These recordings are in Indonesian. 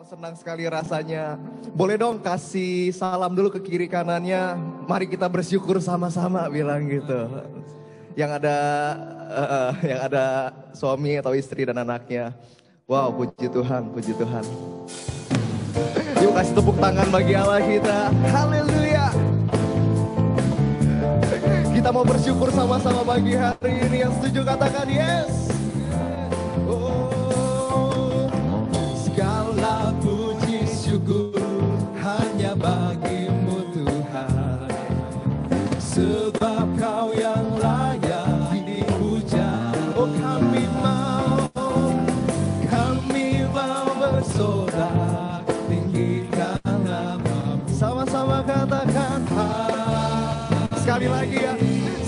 Senang sekali rasanya. Boleh dong kasih salam dulu ke kiri kanannya. Mari kita bersyukur sama-sama bilang gitu. Yang ada suami atau istri dan anaknya. Wow, puji Tuhan, puji Tuhan. Yuk kasih tepuk tangan bagi Allah kita. Haleluya. Kita mau bersyukur sama-sama bagi hari ini. Yang setuju katakan yes. Segala puji syukur hanya bagimu Tuhan, sebab Kau yang layak dipuja. Oh kami mau bersorak tinggikan namamu. Sama-sama katakan sekali lagi ya.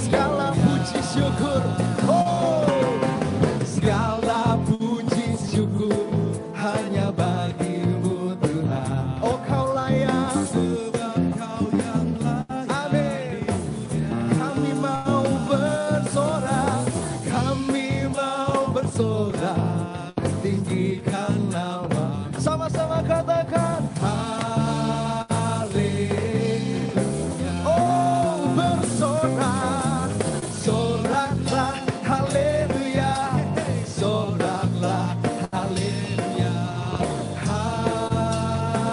Segala puji syukur, oh segala puji syukur hanya bagimu Tuhan. Oh kau layak, sebab Kau yang layak. amin. Kami mau bersorak, kami mau bersorak, tinggikan nama. Sama-sama katakan Haleluya. Oh bersorak, soraklah haleluya, soraklah haleluya, haleluya.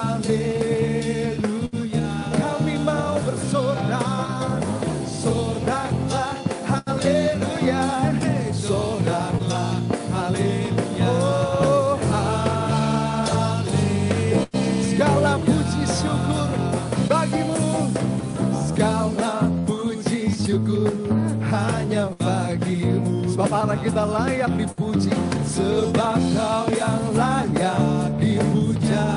Kami mau bersorak, soraklah haleluya, soraklah haleluya. Oh haleluya. Segala puji syukur bagimu, segala puji syukur hanya bagimu. sebab Allah kita layak dipuji. Sebab Kau yang layak dipuja.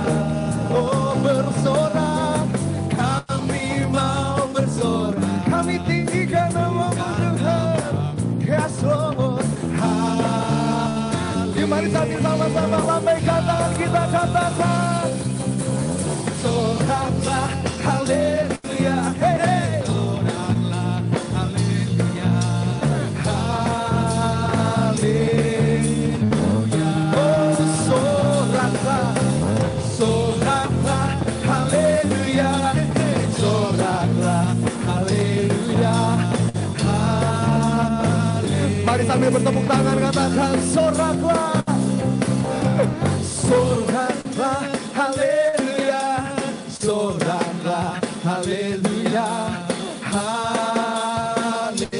Oh bersorak, kami mau bersorak, Kami tinggikan nama-Mu Tuhan. Yes Lord. Yuk mari sambil sama-sama lambaikan tangan kita katakan soraklah haleluya, hey, hey. Soraklah haleluya, haleluya. Oh soraklah, soraklah haleluya, soraklah haleluya, haleluya. Mari sambil bertepuk tangan katakan soraklah. Soraklah haleluya, soraklah haleluya, haleluya.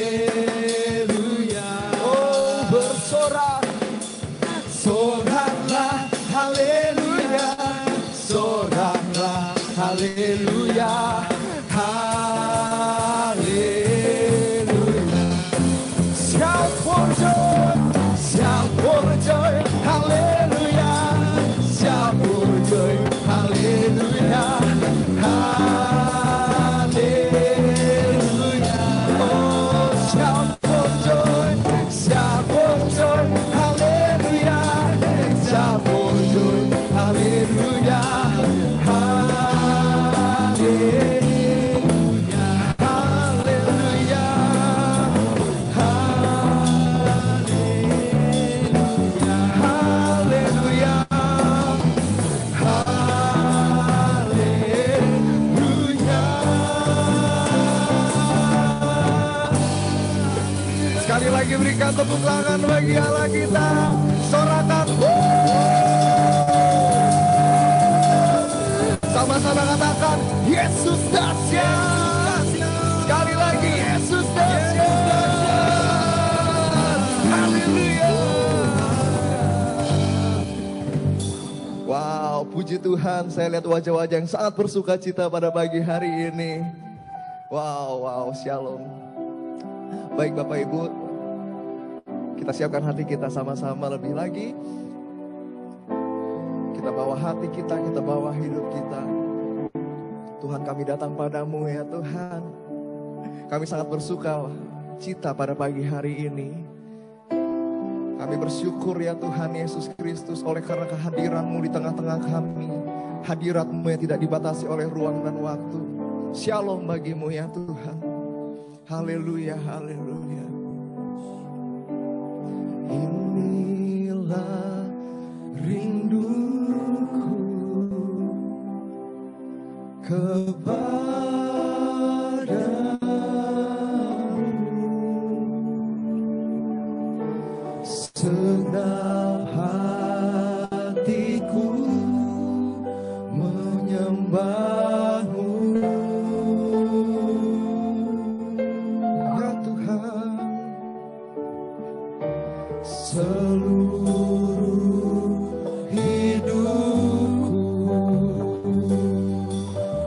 Oh bersorak, soraklah haleluya, soraklah haleluya, haleluya. Shout for joy, shout for joy, hallelujah. Shout for joy, hallelujah, hallelujah. Oh, shout for joy, hallelujah. Shout for joy, hallelujah, hallelujah, hallelujah. Sekali lagi berikan tepuk tangan bagi Allah kita. Sorakan. Sama-sama katakan Yesus dahsyat. Sekali lagi Yesus dahsyat. Haleluya. Wow, puji Tuhan. Saya lihat wajah-wajah yang sangat bersuka cita pada pagi hari ini. Wow, shalom. Baik Bapak Ibu, kita siapkan hati kita sama-sama lebih lagi. Kita bawa hati kita bawa hidup kita. Tuhan, kami datang padamu ya Tuhan. Kami sangat bersuka cita pada pagi hari ini. Kami bersyukur ya Tuhan Yesus Kristus oleh karena kehadiran-Mu di tengah-tengah kami. Hadirat-Mu yang tidak dibatasi oleh ruang dan waktu. Shalom bagimu ya Tuhan. Haleluya, haleluya. Inilah rinduku Senang hatiku menyembah-Mu, ya Tuhan. Seluruh hidupku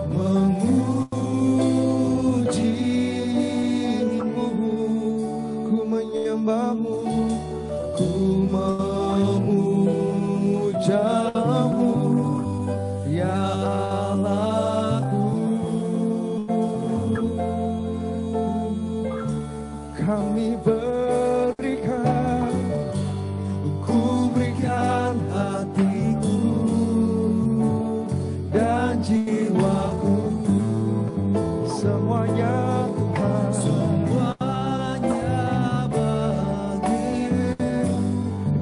memuji-Mu, ku menyembah-Mu, ku memuja-Mu, ya Allahku. Kami berikan, ku berikan hatiku dan jiwaku, semuanya Tuhan, semuanya bagi-Mu.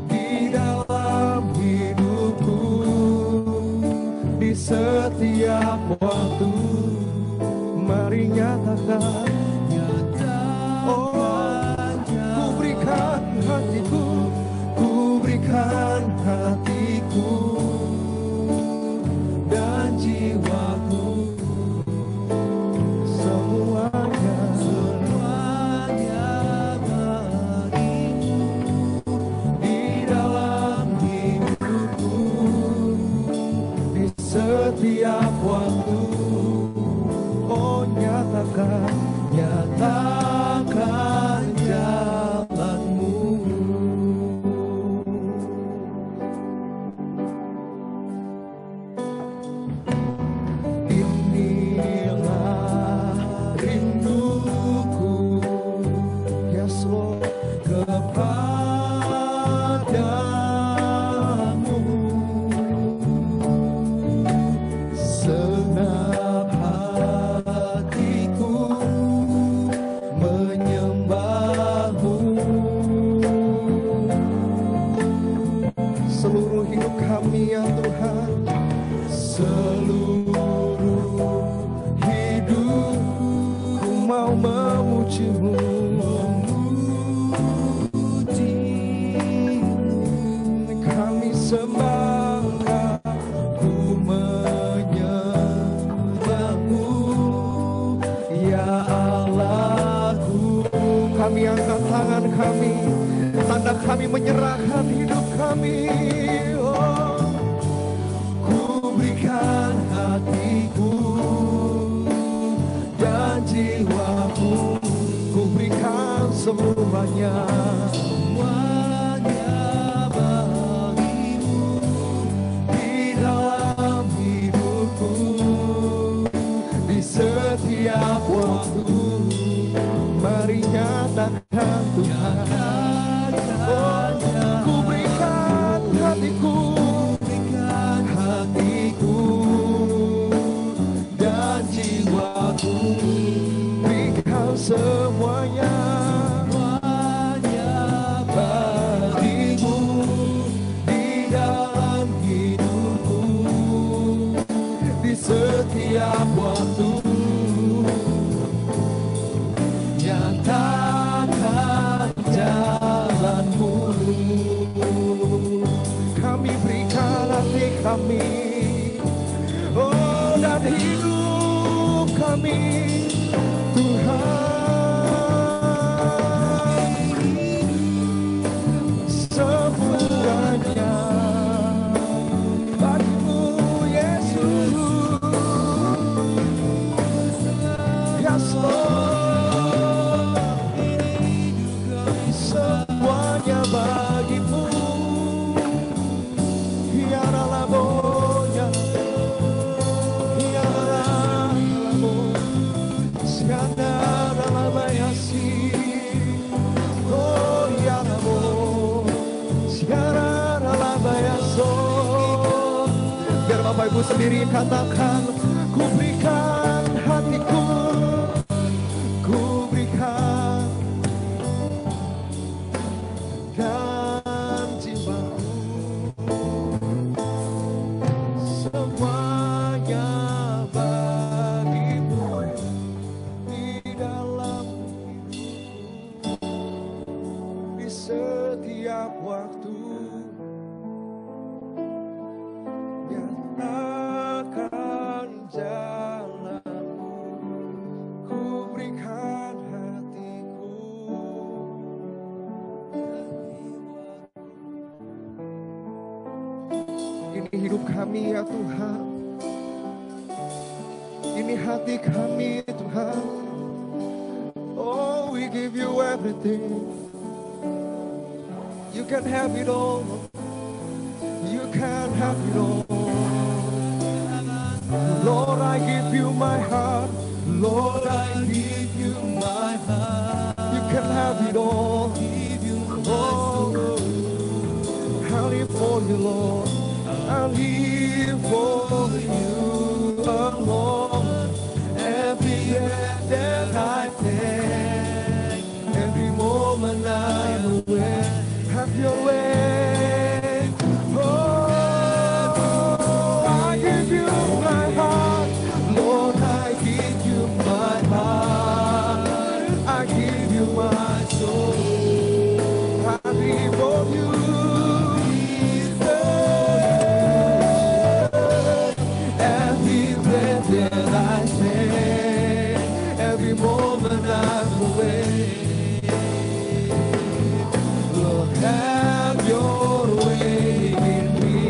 Di dalam hidupku, di setiap waktu, mari nyatakan, ku berikan hatiku, ku berikan hatiku dan jiwaku, semuanya bagi-Mu. Di dalam hidupku, di setiap waktu, oh nyatakan, nyatakan jalan-Mu. Inilah rinduku, yes Lord, kepadamu. Senang hatiku menyembah-Mu. Seluruh hidup kami ya Tuhan, seluruh hidup ku mau memuji-Mu, kami sembah, ku menyembah-Mu, ya Allahku. Kami angkat tangan kami, tanda kami menyerahkan hidup kami. Oh, ku berikan hatiku dan jiwaku, ku berikan semuanya, semuanya bagi-Mu. Di dalam hidupku, di setiap waktu, mari nyatakan Tuhan, oh, ku berikan hatiku, dan jiwaku, berikan semuanya, bagi-Mu. Di dalam hidupku, di setiap waktu, nyatakan jalan-Mu. Kami berikan hati kami, oh, dan hidup kami, Tuhan, semuanya bagi-Mu, Yesus. Yes Lord, semuanya bagi-Mu, ya Rabonya, ya Rabo, siana Rabayasi, oh ya Rabo, siana Rabayaso. Biar Bapak Ibu sendiri katakan, ku berikan hatiku, ku berikan dan jiwaku, semuanya bagi hidup kami ya Tuhan. Ini hati kami Tuhan. Oh, we give you everything. You can have it all. You can have it all. Lord, I give you my heart. Lord, I give you my heart. You can have it all. Oh, I live for you, Lord. I live for you alone. Every breath that I take, every moment I'm aware, have your way. Oh, I give you my heart. Lord, I give you my heart. I give you my soul. I live for you. Every breath that I take, every moment I'm away. Lord, have your way in me.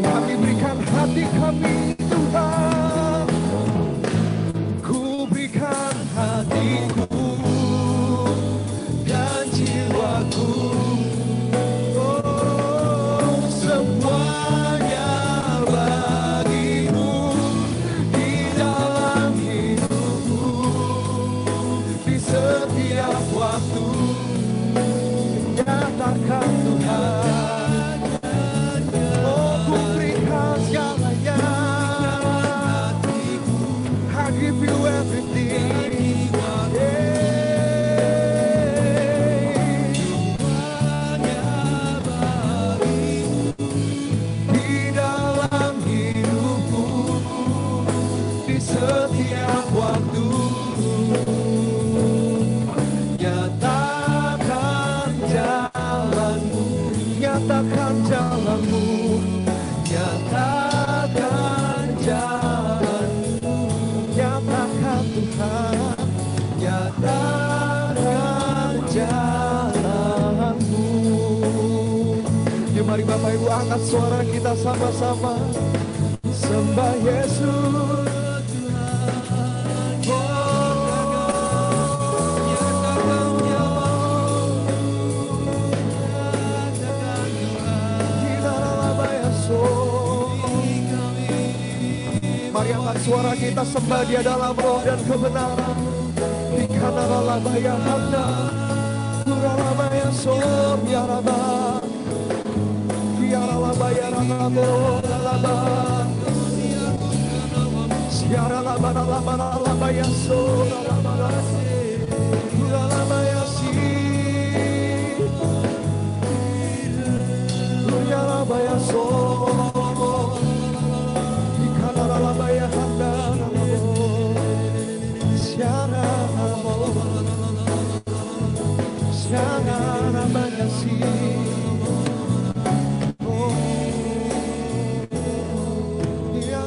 Kami berikan hati kami Tuhan. Ku berikan hatiku dan jiwaku. Oh, semuanya bagimu di dalam hidupku, di setiap waktu. Nyatakan Tuhan, oh ku berikan segalanya. I give you everything. Di dalam hidupku, di setiap waktu. Nyatakan jalanmu, nyatakan jalanmu, nyatakan jalanmu, nyatakan Tuhan, nyatakan jalanmu. Yuk mari Bapak Ibu angkat suara kita sama-sama sembah Yesus. Mari angkat suara kita sembah Dia dalam roh dan kebenaran. Di kanan labaya handa, labaya som ya raba, biara labaya raba, laba, siara labana labana labaya som, labaya si, ya labaya som. Labaya handa, siara labaya si, oh, ya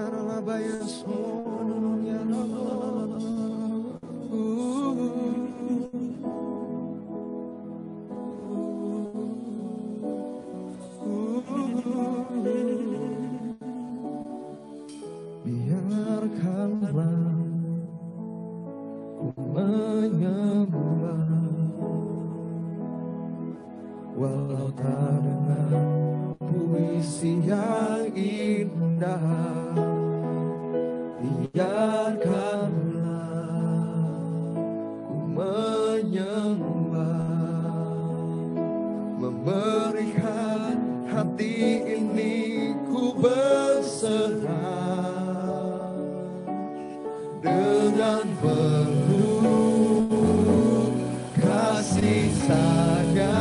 labaya so. Biarkanlah ku menyembah, walau tak dengan puisi yang indah. Biarkanlah ku menyembah, memberikan hati ini ku berserah. Dengan penuh kasih sayang,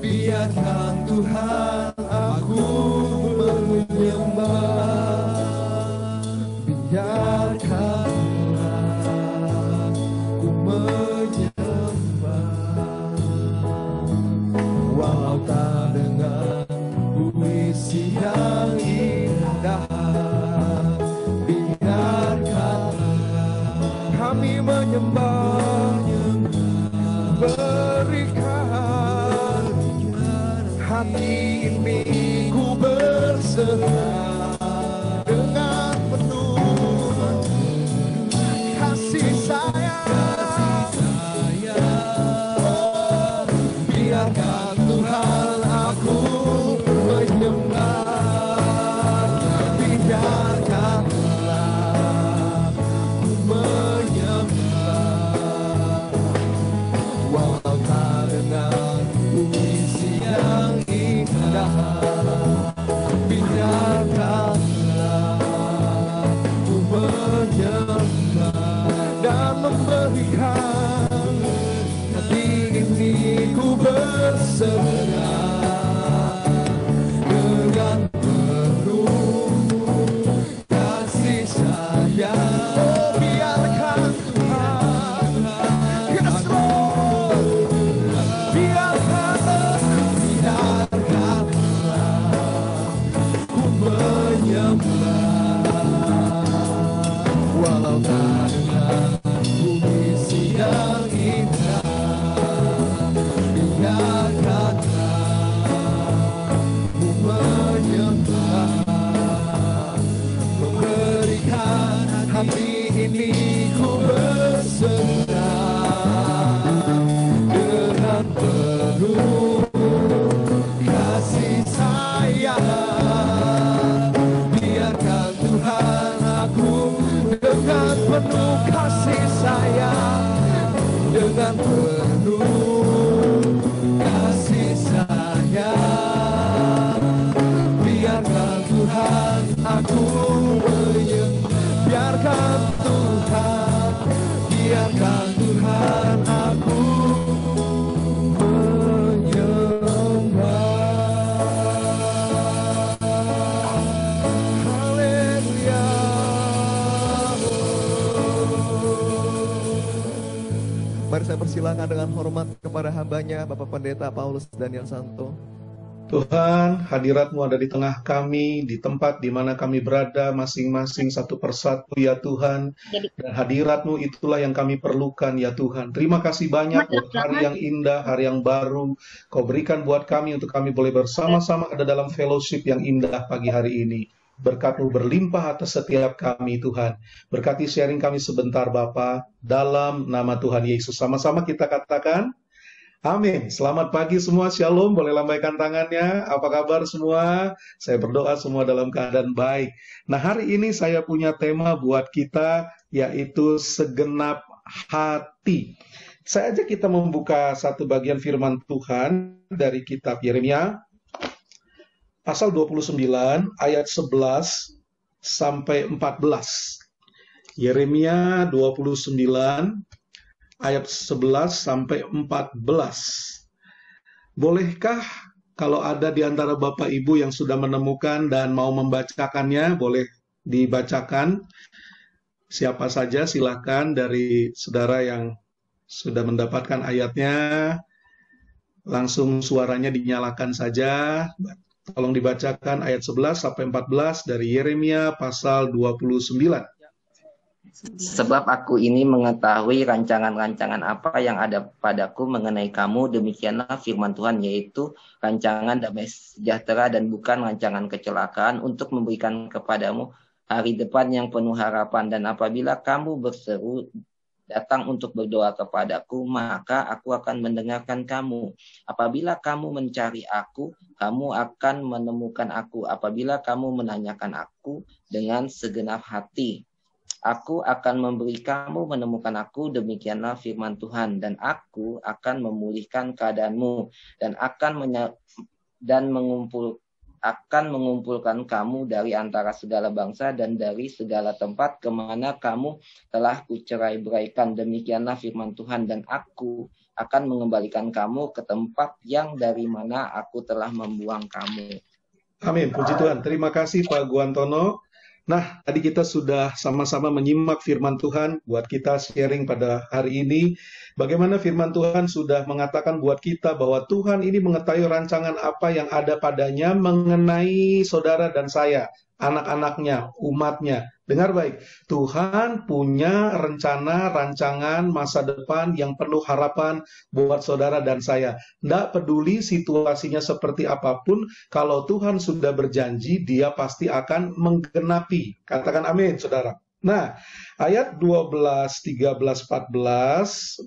biarkan Tuhan aku menyembah. Biarkanlah ku menyembah, walau tak dengan puisi puisi yang indah, biarkanlah kami menyembah, berikan hati ini ku berserah dengan penuh kasih sayang. Oh, biarkan Tuhan aku menyembah, biarkanlah ku menyembah, walau tak dengan puisi yang indah, biarkanlah ku menyembah dan memberikan hati ini ku berserah dengan penuh kasih sayang. Oh, biarkan Tuhan, yes Lord, biarkanlah ku menyembah, walau tak dengan puisi yang indah, biarkanlah ku menyembah, memberikan hati ini ku berserah dengan penuh kasih sayang. Biarkan Tuhan aku dengan penuh kasih sayang, dengan penuh kasih sayang. Biarkan Tuhan aku menyembah, biarkan Tuhan, biarkan Tuhan aku haleluya. Mari saya persilakan dengan hormat kepada hambanya Bapak Pendeta Paulus Daniel Santo. Tuhan, hadirat-Mu ada di tengah kami, di tempat di mana kami berada masing-masing satu persatu ya Tuhan. Dan hadirat-Mu itulah yang kami perlukan ya Tuhan. Terima kasih banyak buat hari yang indah, hari yang baru Kau berikan buat kami untuk kami boleh bersama-sama ada dalam fellowship yang indah pagi hari ini. Berkat-Mu berlimpah atas setiap kami Tuhan. Berkati sharing kami sebentar Bapa, dalam nama Tuhan Yesus. Sama-sama kita katakan, amin. Selamat pagi semua, shalom. Boleh lambaikan tangannya. Apa kabar semua? Saya berdoa semua dalam keadaan baik. Nah, hari ini saya punya tema buat kita, yaitu segenap hati. Saya ajak kita membuka satu bagian firman Tuhan dari kitab Yeremia, pasal 29, ayat 11 sampai 14. Yeremia 29, ayat 11 sampai 14. Bolehkah kalau ada di antara Bapak Ibu yang sudah menemukan dan mau membacakannya, boleh dibacakan. Siapa saja silakan dari saudara yang sudah mendapatkan ayatnya, langsung suaranya dinyalakan saja. Tolong dibacakan ayat 11 sampai 14 dari Yeremia pasal 29. Sebab aku ini mengetahui rancangan-rancangan apa yang ada padaku mengenai kamu, demikianlah firman Tuhan, yaitu rancangan damai sejahtera dan bukan rancangan kecelakaan, untuk memberikan kepadamu hari depan yang penuh harapan. Dan apabila kamu berseru datang untuk berdoa kepadaku, maka aku akan mendengarkan kamu. Apabila kamu mencari aku, kamu akan menemukan aku. Apabila kamu menanyakan aku dengan segenap hati, aku akan memberi kamu menemukan aku, demikianlah firman Tuhan. Dan aku akan memulihkan keadaanmu dan akan mengumpulkan kamu dari antara segala bangsa dan dari segala tempat kemana kamu telah kucerai-beraikan. Demikianlah firman Tuhan. Dan aku akan mengembalikan kamu ke tempat yang dari mana aku telah membuang kamu. Amin, puji Tuhan. Terima kasih Pak Guantono. Nah, tadi kita sudah sama-sama menyimak firman Tuhan buat kita sharing pada hari ini. Bagaimana firman Tuhan sudah mengatakan buat kita bahwa Tuhan ini mengetahui rancangan apa yang ada padanya mengenai saudara dan saya, anak-anaknya, umatnya. Dengar baik, Tuhan punya rencana, rancangan masa depan yang penuh harapan buat saudara dan saya. Tidak peduli situasinya seperti apapun, kalau Tuhan sudah berjanji, dia pasti akan menggenapi. Katakan amin, saudara. Nah, ayat 12, 13,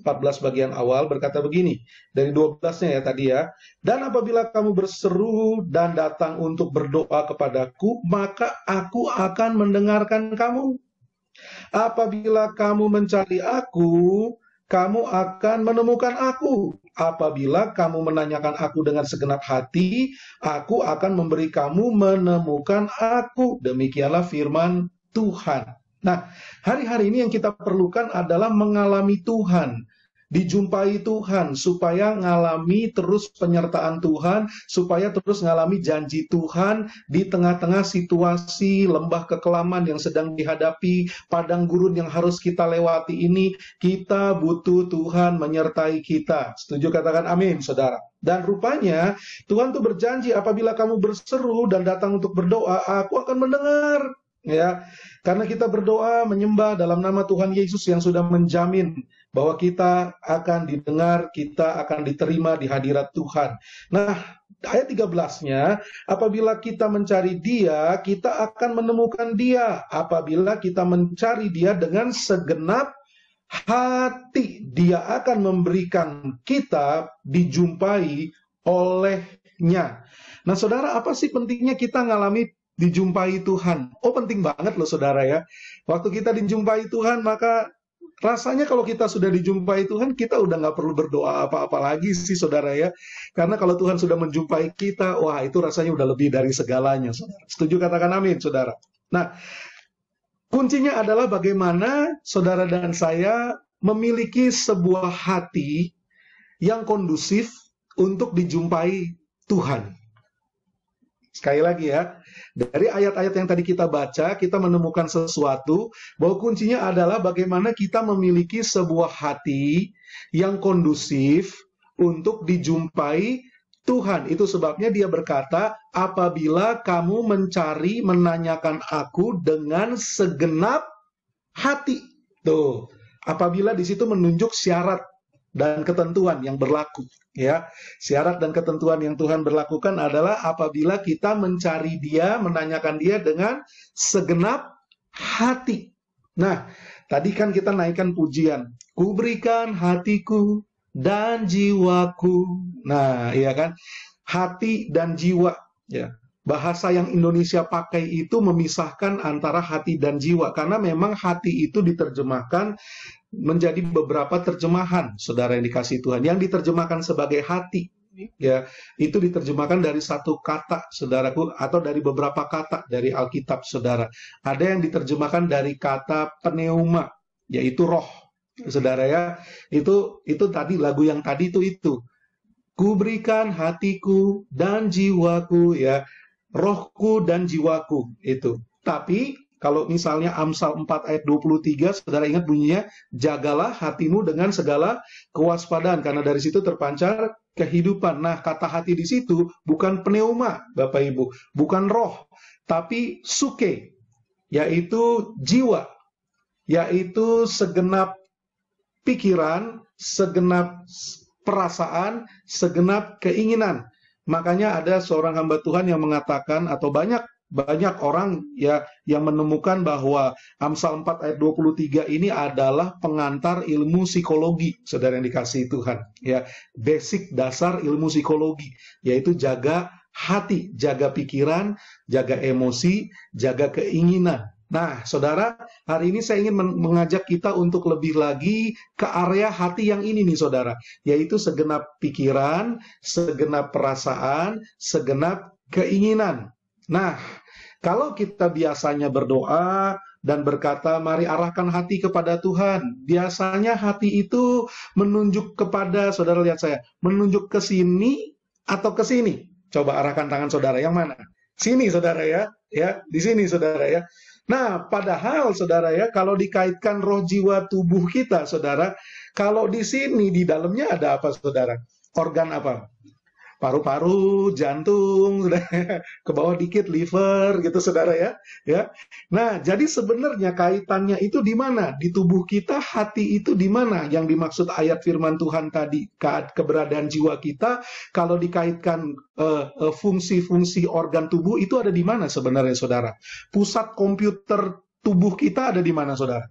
14 bagian awal berkata begini. Dari 12-nya ya tadi ya. Dan apabila kamu berseru dan datang untuk berdoa kepadaku, maka aku akan mendengarkan kamu. Apabila kamu mencari aku, kamu akan menemukan aku. Apabila kamu menanyakan aku dengan segenap hati, aku akan memberi kamu menemukan aku. Demikianlah firman Tuhan. Nah, hari-hari ini yang kita perlukan adalah mengalami Tuhan, dijumpai Tuhan, supaya ngalami terus penyertaan Tuhan, supaya terus ngalami janji Tuhan di tengah-tengah situasi lembah kekelaman yang sedang dihadapi, padang gurun yang harus kita lewati ini, kita butuh Tuhan menyertai kita. Setuju, katakan amin, saudara. Dan rupanya Tuhan tuh berjanji apabila kamu berseru dan datang untuk berdoa, aku akan mendengar. Ya, karena kita berdoa menyembah dalam nama Tuhan Yesus yang sudah menjamin bahwa kita akan didengar, kita akan diterima di hadirat Tuhan. Nah, ayat 13-nya, apabila kita mencari Dia, kita akan menemukan Dia. Apabila kita mencari Dia dengan segenap hati, Dia akan memberikan kita dijumpai olehnya. Nah, saudara, apa sih pentingnya kita ngalami dijumpai Tuhan? Oh, penting banget loh saudara ya. Waktu kita dijumpai Tuhan, maka rasanya kalau kita sudah dijumpai Tuhan, kita udah nggak perlu berdoa apa-apa lagi sih saudara ya. Karena kalau Tuhan sudah menjumpai kita, wah itu rasanya udah lebih dari segalanya saudara. Setuju, katakan amin saudara. Nah, kuncinya adalah bagaimana saudara dan saya memiliki sebuah hati yang kondusif untuk dijumpai Tuhan. Sekali lagi ya, dari ayat-ayat yang tadi kita baca, kita menemukan sesuatu bahwa kuncinya adalah bagaimana kita memiliki sebuah hati yang kondusif untuk dijumpai Tuhan. Itu sebabnya dia berkata, apabila kamu mencari, menanyakan aku dengan segenap hati. Tuh, apabila di situ menunjuk syarat dan ketentuan yang berlaku. Ya, syarat dan ketentuan yang Tuhan berlakukan adalah apabila kita mencari Dia, menanyakan Dia dengan segenap hati. Nah, tadi kan kita naikkan pujian, ku berikan hatiku dan jiwaku. Nah, iya kan, hati dan jiwa. Ya, bahasa yang Indonesia pakai itu memisahkan antara hati dan jiwa, karena memang hati itu diterjemahkan menjadi beberapa terjemahan, saudara yang dikasihi Tuhan. Yang diterjemahkan sebagai hati, ya, itu diterjemahkan dari satu kata, saudaraku, atau dari beberapa kata dari Alkitab, saudara. Ada yang diterjemahkan dari kata pneuma, yaitu roh, saudara ya. Itu tadi lagu yang tadi itu. Ku berikan hatiku dan jiwaku, ya, rohku dan jiwaku itu. Tapi kalau misalnya Amsal 4 ayat 23, saudara ingat bunyinya, jagalah hatimu dengan segala kewaspadaan, karena dari situ terpancar kehidupan. Nah, kata hati di situ bukan pneuma, Bapak Ibu, bukan roh, tapi suke, yaitu jiwa, yaitu segenap pikiran, segenap perasaan, segenap keinginan. Makanya ada seorang hamba Tuhan yang mengatakan, atau banyak orang ya yang menemukan bahwa Amsal 4 ayat 23 ini adalah pengantar ilmu psikologi, saudara yang dikasihi Tuhan. Ya, basic dasar ilmu psikologi, yaitu jaga hati, jaga pikiran, jaga emosi, jaga keinginan. Nah, saudara, hari ini saya ingin mengajak kita untuk lebih lagi ke area hati yang ini nih, saudara, yaitu segenap pikiran, segenap perasaan, segenap keinginan. Nah, kalau kita biasanya berdoa dan berkata, mari arahkan hati kepada Tuhan, biasanya hati itu menunjuk kepada, saudara lihat saya, menunjuk ke sini atau ke sini. Coba arahkan tangan saudara, yang mana? Sini saudara ya, di sini saudara ya. Nah, padahal saudara ya, kalau dikaitkan roh, jiwa, tubuh kita, saudara, kalau di sini di dalamnya ada apa, saudara? Organ apa? Paru-paru, jantung, sudah ke bawah dikit liver gitu saudara ya. Ya. Nah, jadi sebenarnya kaitannya itu di mana? Di tubuh kita, hati itu di mana? Yang dimaksud ayat firman Tuhan tadi, keberadaan jiwa kita, kalau dikaitkan fungsi-fungsi organ tubuh itu ada di mana sebenarnya saudara? Pusat komputer tubuh kita ada di mana saudara?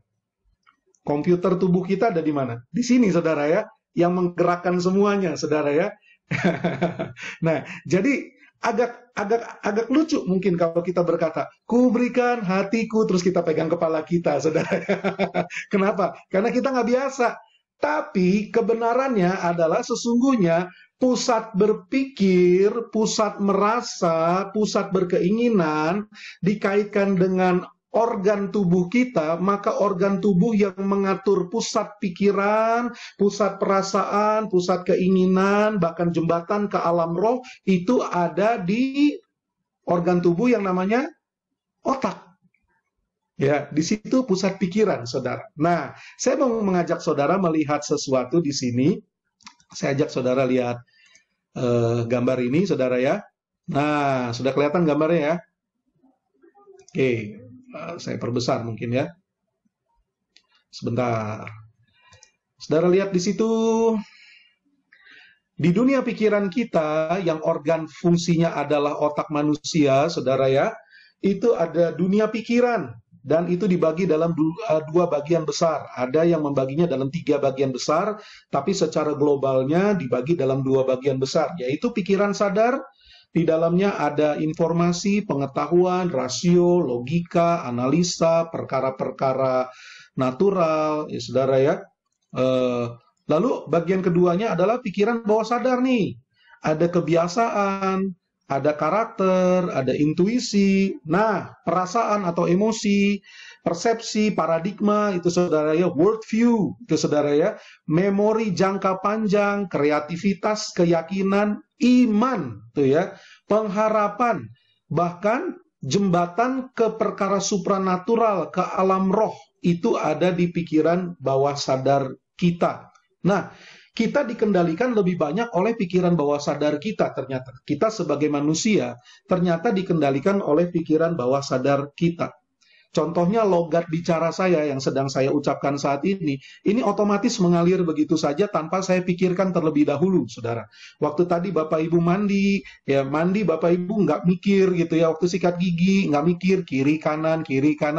Komputer tubuh kita ada di mana? Di sini saudara ya, yang menggerakkan semuanya saudara ya. Nah, jadi agak lucu mungkin kalau kita berkata, ku berikan hatiku, terus kita pegang kepala kita, saudara. Kenapa? Karena kita nggak biasa. Tapi kebenarannya adalah sesungguhnya pusat berpikir, pusat merasa, pusat berkeinginan dikaitkan dengan organ tubuh kita, maka organ tubuh yang mengatur pusat pikiran, pusat perasaan, pusat keinginan, bahkan jembatan ke alam roh, itu ada di organ tubuh yang namanya otak. Ya, di situ pusat pikiran, saudara. Nah, saya mau mengajak saudara melihat sesuatu di sini. Saya ajak saudara lihat gambar ini, saudara ya. Nah, sudah kelihatan gambarnya ya? Oke. Saya perbesar mungkin ya. Sebentar. Saudara lihat di situ. Di dunia pikiran kita yang organ fungsinya adalah otak manusia, saudara ya. Itu ada dunia pikiran. Dan itu dibagi dalam dua bagian besar. Ada yang membaginya dalam 3 bagian besar. Tapi secara globalnya dibagi dalam 2 bagian besar. Yaitu pikiran sadar. Di dalamnya ada informasi, pengetahuan, rasio, logika, analisa, perkara-perkara natural, ya saudara ya. Lalu bagian keduanya adalah pikiran bawah sadar nih. Ada kebiasaan, ada karakter, ada intuisi. Nah, perasaan atau emosi, persepsi, paradigma, itu saudara ya, worldview, itu saudara ya, memori jangka panjang, kreativitas, keyakinan, iman, tuh ya, pengharapan, bahkan jembatan ke perkara supranatural, ke alam roh, itu ada di pikiran bawah sadar kita. Nah, kita dikendalikan lebih banyak oleh pikiran bawah sadar kita ternyata. Kita sebagai manusia ternyata dikendalikan oleh pikiran bawah sadar kita. Contohnya logat bicara saya yang sedang saya ucapkan saat ini otomatis mengalir begitu saja tanpa saya pikirkan terlebih dahulu, saudara. Waktu tadi Bapak Ibu mandi, ya mandi Bapak Ibu nggak mikir gitu ya, waktu sikat gigi nggak mikir kiri kanan,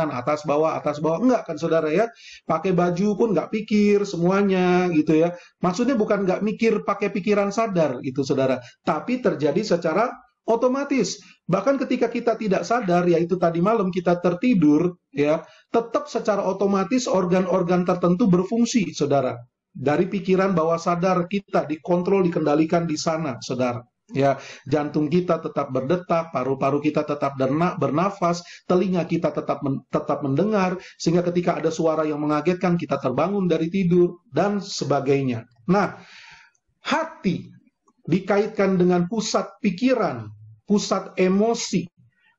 atas bawah, enggak kan saudara ya. Pakai baju pun nggak pikir semuanya gitu ya. Maksudnya bukan nggak mikir pakai pikiran sadar gitu saudara, tapi terjadi secara otomatis. Bahkan ketika kita tidak sadar, yaitu tadi malam kita tertidur, ya, tetap secara otomatis organ-organ tertentu berfungsi, saudara. Dari pikiran bawah sadar kita dikontrol, dikendalikan di sana, saudara. Ya, jantung kita tetap berdetak, paru-paru kita tetap bernafas, telinga kita tetap mendengar, sehingga ketika ada suara yang mengagetkan kita terbangun dari tidur dan sebagainya. Nah, hati dikaitkan dengan pusat pikiran, pusat emosi,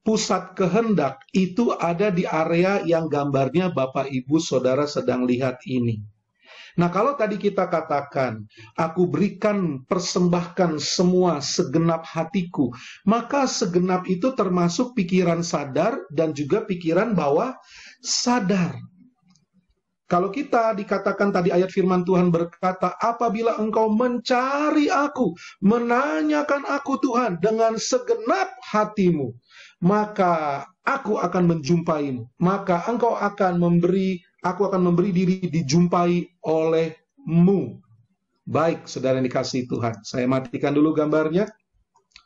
pusat kehendak, itu ada di area yang gambarnya Bapak Ibu Saudara sedang lihat ini. Nah, kalau tadi kita katakan, aku berikan, persembahkan semua segenap hatiku, maka segenap itu termasuk pikiran sadar dan juga pikiran bawah sadar. Kalau kita dikatakan tadi ayat firman Tuhan berkata, apabila engkau mencari aku, menanyakan aku Tuhan dengan segenap hatimu, maka aku akan menjumpaimu. Maka engkau akan aku akan memberi diri dijumpai olehmu. Baik, saudara yang dikasihi Tuhan. Saya matikan dulu gambarnya.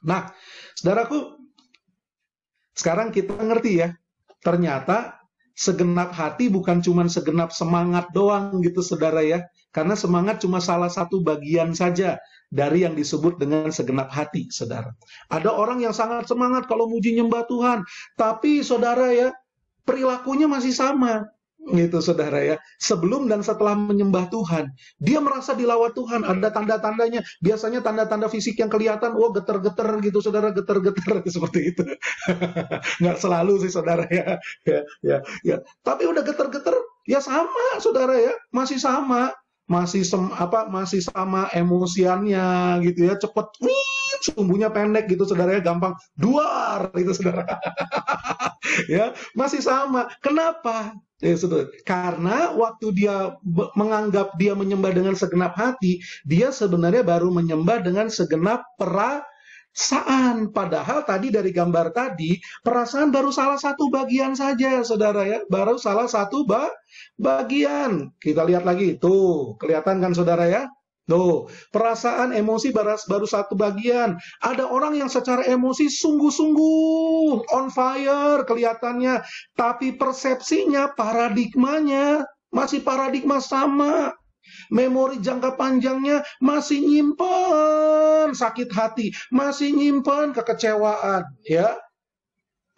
Nah, saudaraku, sekarang kita ngerti ya, ternyata segenap hati bukan cuma segenap semangat doang gitu saudara ya. Karena semangat cuma salah satu bagian saja dari yang disebut dengan segenap hati, saudara. Ada orang yang sangat semangat kalau muji nyembah Tuhan. Tapi saudara ya, perilakunya masih sama. Gitu saudara ya. Sebelum dan setelah menyembah Tuhan, dia merasa dilawat Tuhan. Ada tanda-tandanya. Biasanya tanda-tanda fisik yang kelihatan, oh geter-geter gitu saudara, geter-geter seperti itu. Nggak selalu sih saudara ya. Ya. Tapi udah geter-geter, ya sama saudara ya, masih sama. Masih sama emosiannya gitu ya, cepet, sumbunya pendek gitu saudara ya, gampang duar gitu saudara. Ya, masih sama. Kenapa? Ya, karena waktu dia menganggap dia menyembah dengan segenap hati, dia sebenarnya baru menyembah dengan segenap perasaan. Padahal tadi dari gambar tadi, perasaan baru salah satu bagian saja, saudara ya. Baru salah satu bagian. Kita lihat lagi, tuh, kelihatan kan saudara ya? Tuh, perasaan, emosi baru satu bagian. Ada orang yang secara emosi sungguh-sungguh on fire kelihatannya, tapi persepsinya, paradigmanya masih paradigma sama. Memori jangka panjangnya masih nyimpen sakit hati, masih nyimpen kekecewaan, ya.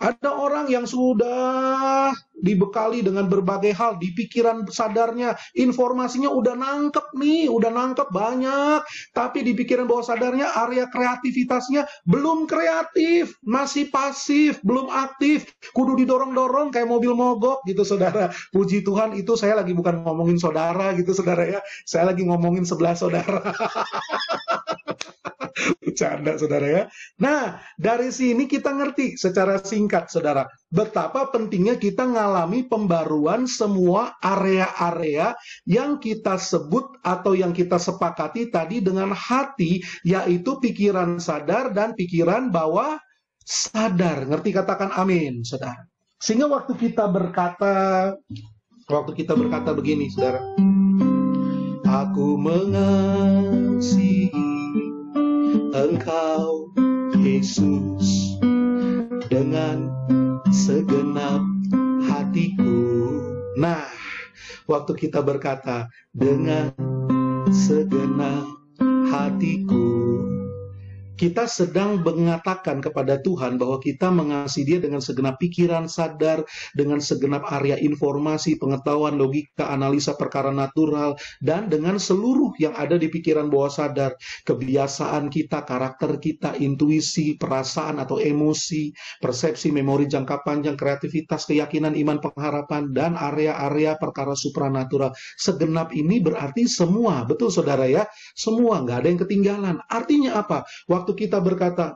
Ada orang yang sudah dibekali dengan berbagai hal, di pikiran sadarnya, informasinya udah nangkep banyak, tapi di pikiran bawah sadarnya, area kreativitasnya belum kreatif, masih pasif, belum aktif, kudu didorong-dorong kayak mobil mogok gitu saudara. Puji Tuhan itu saya lagi bukan ngomongin saudara gitu saudara ya, saya lagi ngomongin sebelah saudara. Bercanda saudara ya. Nah, dari sini kita ngerti secara singkat saudara, betapa pentingnya kita ngalami pembaruan semua area-area yang kita sebut atau yang kita sepakati tadi dengan hati, yaitu pikiran sadar dan pikiran bawah sadar. Ngerti, katakan amin saudara. Sehingga waktu kita berkata begini saudara, aku mengasihi Engkau Yesus dengan segenap hatiku. Nah, waktu kita berkata dengan segenap hatiku, kita sedang mengatakan kepada Tuhan bahwa kita mengasihi Dia dengan segenap pikiran sadar, dengan segenap area informasi, pengetahuan, logika, analisa perkara natural, dan dengan seluruh yang ada di pikiran bawah sadar, kebiasaan kita, karakter kita, intuisi, perasaan atau emosi, persepsi, memori jangka panjang, kreativitas, keyakinan, iman, pengharapan, dan area-area perkara supranatural. Segenap ini berarti semua, betul saudara ya? Semua, nggak ada yang ketinggalan. Artinya apa? Waktu kita berkata,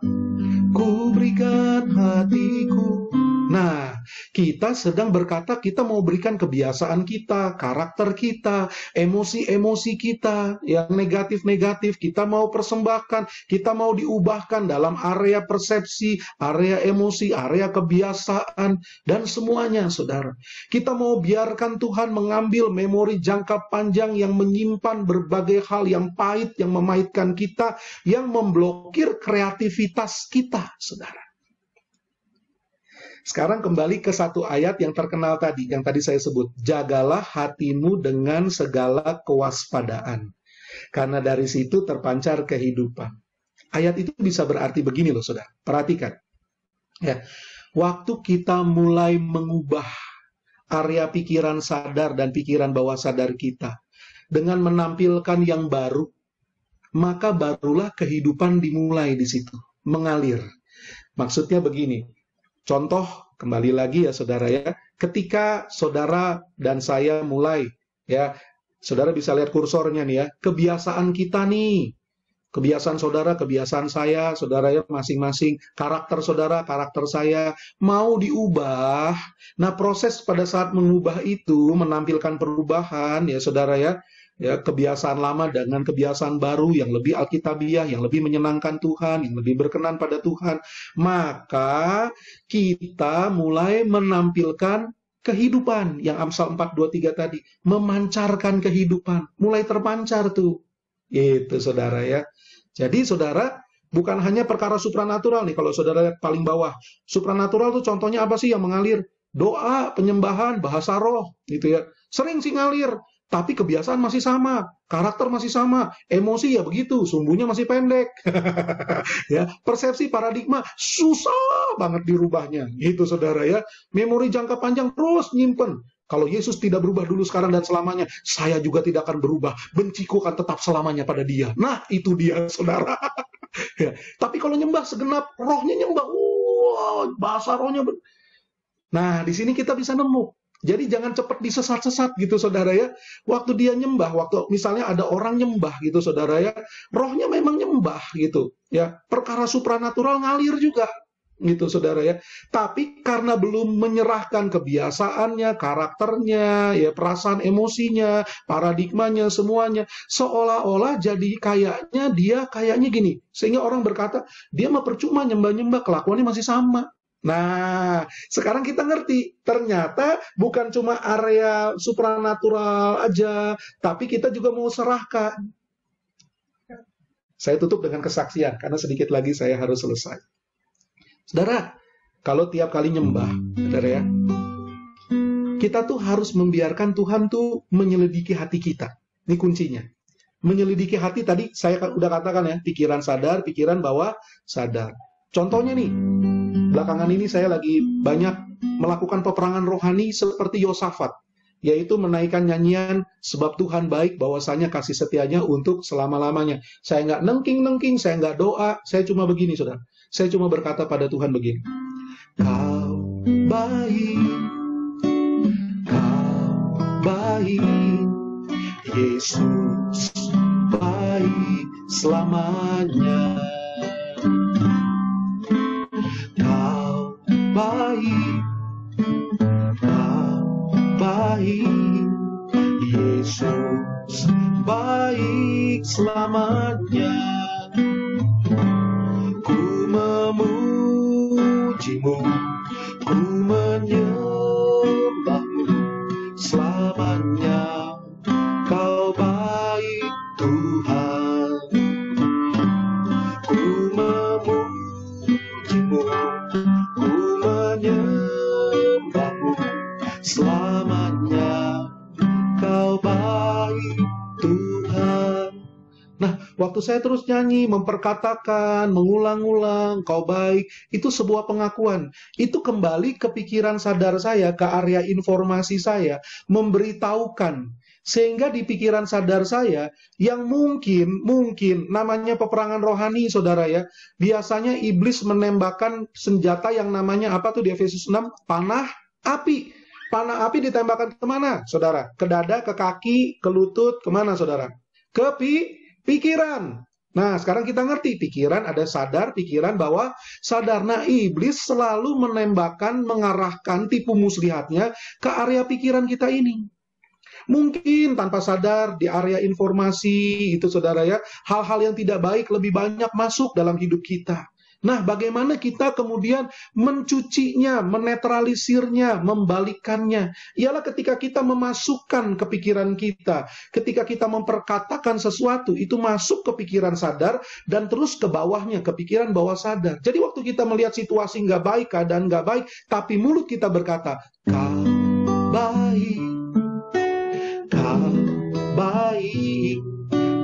ku berikan hatiku. Nah, kita sedang berkata kita mau berikan kebiasaan kita, karakter kita, emosi-emosi kita, yang negatif-negatif, kita mau persembahkan, kita mau diubahkan dalam area persepsi, area emosi, area kebiasaan, dan semuanya, saudara. Kita mau biarkan Tuhan mengambil memori jangka panjang yang menyimpan berbagai hal yang pahit, yang memahitkan kita, yang memblokir kreativitas kita, saudara. Sekarang kembali ke satu ayat yang terkenal tadi, yang tadi saya sebut. Jagalah hatimu dengan segala kewaspadaan, karena dari situ terpancar kehidupan. Ayat itu bisa berarti begini loh saudara, perhatikan. Ya, waktu kita mulai mengubah area pikiran sadar dan pikiran bawah sadar kita, dengan menampilkan yang baru, maka barulah kehidupan dimulai di situ, mengalir. Maksudnya begini, contoh, kembali lagi ya saudara ya, ketika saudara dan saya mulai, ya, saudara bisa lihat kursornya nih ya, kebiasaan kita nih, kebiasaan saudara, kebiasaan saya, saudara ya masing-masing, karakter saudara, karakter saya, mau diubah. Nah proses pada saat mengubah itu, menampilkan perubahan ya saudara ya, kebiasaan lama dengan kebiasaan baru yang lebih alkitabiah, yang lebih menyenangkan Tuhan, yang lebih berkenan pada Tuhan, maka kita mulai menampilkan kehidupan yang Amsal 4:23 tadi, memancarkan kehidupan, mulai terpancar tuh. Itu saudara ya. Jadi saudara, bukan hanya perkara supranatural nih, kalau saudara lihat paling bawah, supranatural tuh contohnya apa sih yang mengalir? Doa, penyembahan, bahasa roh gitu ya. Sering sih ngalir. Tapi kebiasaan masih sama, karakter masih sama, emosi ya begitu, sumbunya masih pendek. Ya, persepsi paradigma susah banget dirubahnya. Gitu saudara ya. Memori jangka panjang terus nyimpen. Kalau Yesus tidak berubah dulu, sekarang, dan selamanya, saya juga tidak akan berubah. Benciku akan tetap selamanya pada dia. Nah, itu dia, saudara. Ya. Tapi kalau nyembah segenap, rohnya nyembah. Bahasa rohnya. Nah, di sini kita bisa nemu. Jadi jangan cepat disesat-sesat gitu, saudara ya. Waktu dia nyembah, waktu misalnya ada orang nyembah gitu, saudara ya, rohnya memang nyembah gitu. Ya, perkara supranatural ngalir juga. Gitu, saudara ya. Tapi karena belum menyerahkan kebiasaannya, karakternya, ya perasaan emosinya, paradigmanya, semuanya, seolah-olah jadi kayaknya gini, sehingga orang berkata dia mah percuma nyembah-nyembah, kelakuannya masih sama. Nah, sekarang kita ngerti, ternyata bukan cuma area supranatural aja, tapi kita juga mau serahkan. Saya tutup dengan kesaksian, karena sedikit lagi saya harus selesai. Saudara, kalau tiap kali nyembah, saudara ya, kita tuh harus membiarkan Tuhan tuh menyelidiki hati kita. Ini kuncinya. Menyelidiki hati tadi saya udah katakan ya, pikiran sadar, pikiran bawah sadar. Contohnya nih, belakangan ini saya lagi banyak melakukan peperangan rohani seperti Yosafat, yaitu menaikkan nyanyian sebab Tuhan baik, bahwasanya kasih setianya untuk selama-lamanya. Saya nggak nengking-nengking, saya nggak doa, saya cuma begini, saudara. Saya cuma berkata pada Tuhan begini, Kau baik, Yesus baik selamanya. Kau baik, Yesus baik selamanya. Memujimu, ku menyembahmu selamanya. Kau baik Tuhan. Ku memujimu, ku menyembahmu selamanya. Kau baik Tuhan. Nah, waktu saya terus nyanyi, memperkatakan, mengulang-ulang, kau baik, itu sebuah pengakuan. Itu kembali ke pikiran sadar saya, ke area informasi saya, memberitahukan. Sehingga di pikiran sadar saya, yang mungkin, namanya peperangan rohani, saudara ya, biasanya iblis menembakkan senjata yang namanya, apa tuh di Efesus 6? Panah api. Panah api ditembakkan kemana, saudara? Ke dada, ke kaki, ke lutut, kemana, saudara? Ke pikiran. Nah, sekarang kita ngerti, pikiran ada sadar, pikiran bawah sadar. Nah, iblis selalu menembakkan, mengarahkan tipu muslihatnya ke area pikiran kita ini. Mungkin tanpa sadar di area informasi itu, saudara ya, hal-hal yang tidak baik lebih banyak masuk dalam hidup kita. Nah, bagaimana kita kemudian mencucinya, menetralisirnya, membalikannya? Ialah ketika kita memasukkan ke pikiran kita, ketika kita memperkatakan sesuatu, itu masuk ke pikiran sadar, dan terus ke bawahnya, ke pikiran bawah sadar. Jadi waktu kita melihat situasi nggak baik, keadaan nggak baik, tapi mulut kita berkata, Kau baik,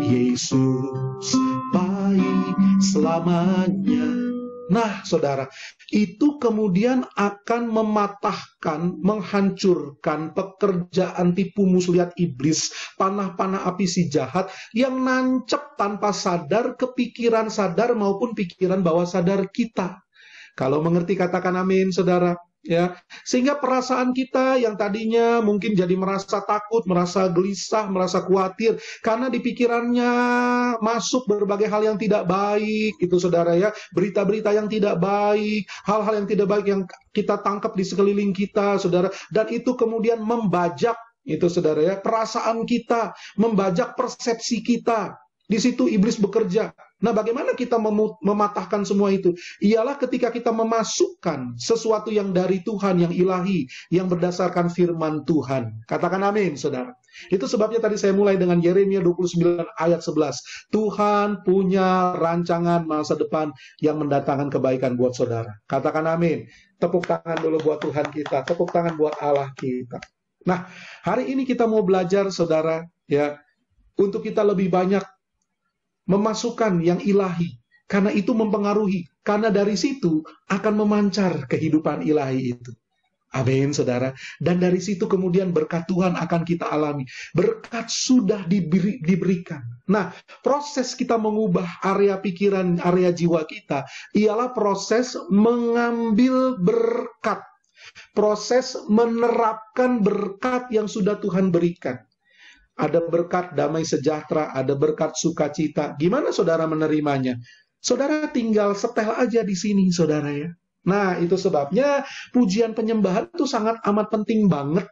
Yesus baik selamanya. Nah, saudara, itu kemudian akan mematahkan, menghancurkan pekerjaan tipu muslihat iblis, panah-panah api si jahat yang nancep tanpa sadar ke pikiran sadar maupun pikiran bawah sadar kita. Kalau mengerti katakan amin, saudara. Ya, sehingga perasaan kita yang tadinya mungkin jadi merasa takut, merasa gelisah, merasa khawatir karena di pikirannya masuk berbagai hal yang tidak baik, itu saudara ya, berita-berita yang tidak baik, hal-hal yang tidak baik yang kita tangkap di sekeliling kita, saudara, dan itu kemudian membajak, itu saudara ya, perasaan kita, membajak persepsi kita. Di situ iblis bekerja. Nah, bagaimana kita mematahkan semua itu? Ialah ketika kita memasukkan sesuatu yang dari Tuhan, yang ilahi, yang berdasarkan firman Tuhan. Katakan amin, saudara. Itu sebabnya tadi saya mulai dengan Yeremia 29 ayat 11. Tuhan punya rancangan masa depan yang mendatangkan kebaikan buat saudara. Katakan amin. Tepuk tangan dulu buat Tuhan kita. Tepuk tangan buat Allah kita. Nah, hari ini kita mau belajar, saudara, ya, untuk kita lebih banyak memasukkan yang ilahi, karena itu mempengaruhi, karena dari situ akan memancar kehidupan ilahi itu. Amin, saudara. Dan dari situ kemudian berkat Tuhan akan kita alami. Berkat sudah diberikan. Nah, proses kita mengubah area pikiran, area jiwa kita, ialah proses mengambil berkat. Proses menerapkan berkat yang sudah Tuhan berikan. Ada berkat damai sejahtera, ada berkat sukacita. Gimana saudara menerimanya? Saudara tinggal setel aja di sini, saudara ya. Nah, itu sebabnya pujian penyembahan itu sangat amat penting banget.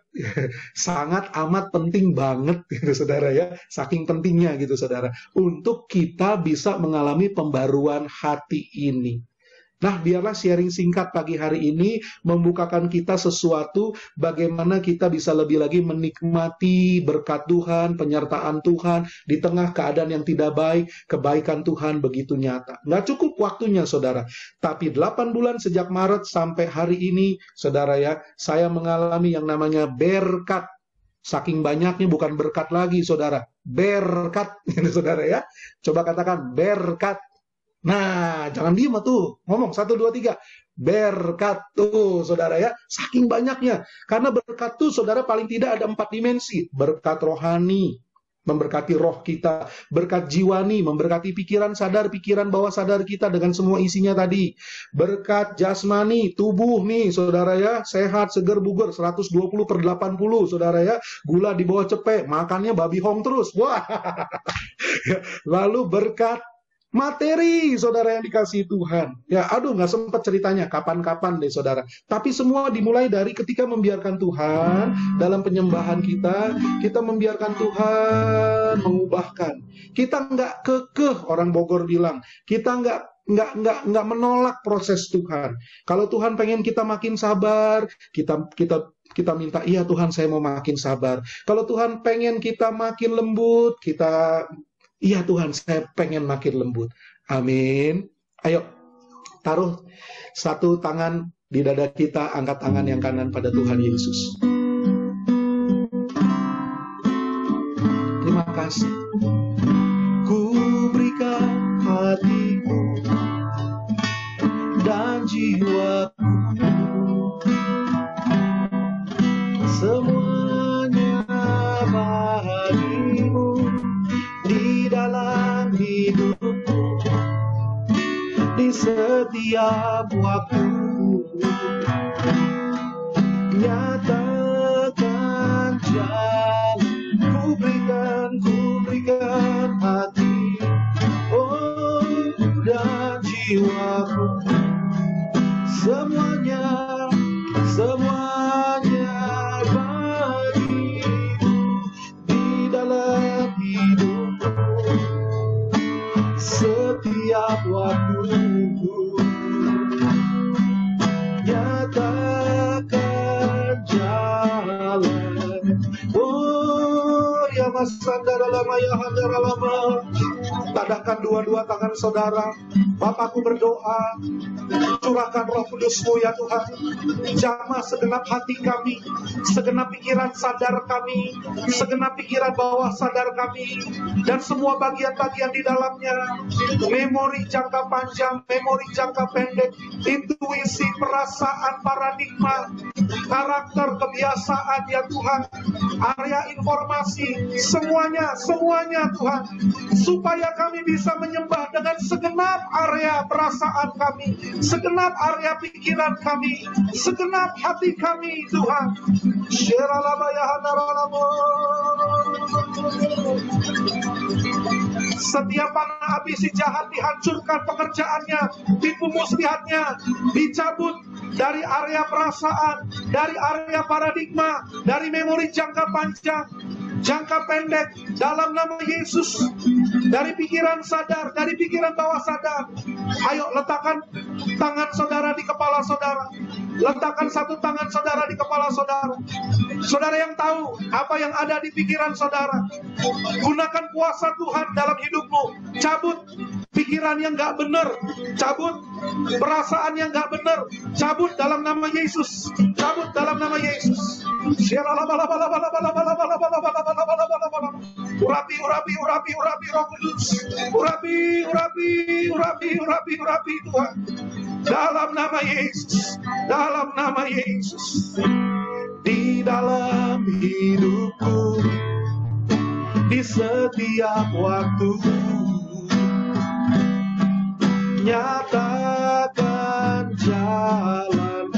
Sangat amat penting banget, gitu, saudara ya. Saking pentingnya gitu, saudara. Untuk kita bisa mengalami pembaruan hati ini. Nah, biarlah sharing singkat pagi hari ini membukakan kita sesuatu bagaimana kita bisa lebih lagi menikmati berkat Tuhan, penyertaan Tuhan di tengah keadaan yang tidak baik, kebaikan Tuhan begitu nyata. Nggak cukup waktunya, saudara. Tapi 8 bulan sejak Maret sampai hari ini, saudara ya, saya mengalami yang namanya berkat. Saking banyaknya bukan berkat lagi, saudara. Berkat, saudara ya. Coba katakan berkat. Nah, jangan diem tuh. Ngomong 1, 2, 3. Berkat tuh, saudara ya. Saking banyaknya. Karena berkat tuh, saudara, paling tidak ada 4 dimensi. Berkat rohani, memberkati roh kita. Berkat jiwani, memberkati pikiran sadar, pikiran bawah sadar kita dengan semua isinya tadi. Berkat jasmani, tubuh nih, saudara ya. Sehat, seger, bugar, 120/80, saudara ya. Gula di bawah cepek, makannya babi hong terus. Wah. Lalu berkat materi, saudara yang dikasihi Tuhan. Ya, aduh, nggak sempat ceritanya. Kapan-kapan deh, saudara. Tapi semua dimulai dari ketika membiarkan Tuhan dalam penyembahan kita membiarkan Tuhan mengubahkan. Kita nggak kekeh, orang Bogor bilang. Kita nggak menolak proses Tuhan. Kalau Tuhan pengen kita makin sabar, kita minta, iya Tuhan, saya mau makin sabar. Kalau Tuhan pengen kita makin lembut, iya Tuhan, saya pengen makin lembut. Amin. Ayo, taruh satu tangan di dada kita, angkat tangan yang kanan pada Tuhan Yesus. Terima kasih. Ku berikan hatiku dan jiwaku, semuanya bagimu. Di dalam hidupku, di setiap waktu, nyatakan jalan. Ku berikan hati, oh, dan jiwaku, semuanya bagimu. Di dalam hidupku, setiap waktu, nyatakan jalan. Oh, ya masandara lama, ya handara lama. Tadahkan dua-dua tangan saudara. Bapakku berdoa, curahkan Roh Kudus-Mu ya Tuhan. Jamah segenap hati kami, segenap pikiran sadar kami, segenap pikiran bawah sadar kami, dan semua bagian-bagian di dalamnya. Memori jangka panjang, memori jangka pendek, intuisi, perasaan, paradigma, karakter, kebiasaan ya Tuhan, area informasi, semuanya Tuhan, supaya kami bisa menyembah dengan segenap area perasaan kami, segenap area pikiran kami, segenap hati kami Tuhan. Setiap panah api si jahat dihancurkan pekerjaannya, tipu muslihatnya, dicabut dari area perasaan, dari area paradigma, dari memori jangka panjang, jangka pendek, dalam nama Yesus. Dari pikiran sadar, dari pikiran bawah sadar. Ayo letakkan tangan saudara di kepala saudara. Letakkan satu tangan saudara di kepala saudara. Saudara yang tahu apa yang ada di pikiran saudara. Gunakan kuasa Tuhan dalam hidupmu. Cabut pikiran yang gak benar. Cabut perasaan yang gak benar. Cabut dalam nama Yesus. Cabut dalam nama Yesus. urapi Roh Kudus. Urapi Tuhan. Dalam nama Yesus, dalam nama Yesus. Di dalam hidupku, di setiap waktu, nyatakan jalan,